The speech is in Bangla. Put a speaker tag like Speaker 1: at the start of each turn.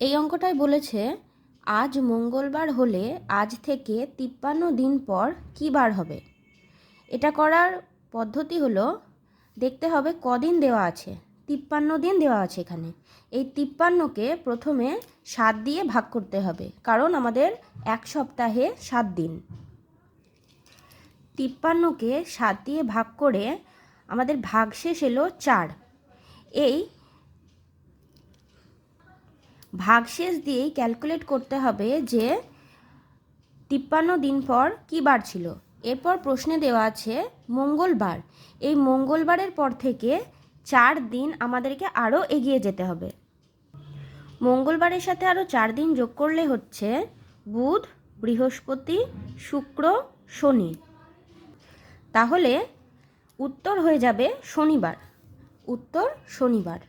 Speaker 1: এই অঙ্কটায় বলেছে আজ মঙ্গলবার হলে আজ থেকে 53 দিন পর কী বার হবে। এটা করার পদ্ধতি হলো দেখতে হবে কদিন দেওয়া আছে। 53 দিন দেওয়া আছে এখানে। এই 53কে প্রথমে 7 দিয়ে ভাগ করতে হবে, কারণ আমাদের এক সপ্তাহে 7 দিন। 53কে 7 দিয়ে ভাগ করে আমাদের ভাগশেষ এলো 4। এই ভাগশেষ দিয়েই ক্যালকুলেট করতে হবে যে 53 দিন পর কী বার ছিল। এরপর প্রশ্নে দেওয়া আছে মঙ্গলবার। এই মঙ্গলবারের পর থেকে 4 দিন আমাদেরকে আরও এগিয়ে যেতে হবে। মঙ্গলবারের সাথে আরও 4 দিন যোগ করলে হচ্ছে বুধ, বৃহস্পতি, শুক্র, শনি। তাহলে উত্তর হয়ে যাবে শনিবার। উত্তর শনিবার।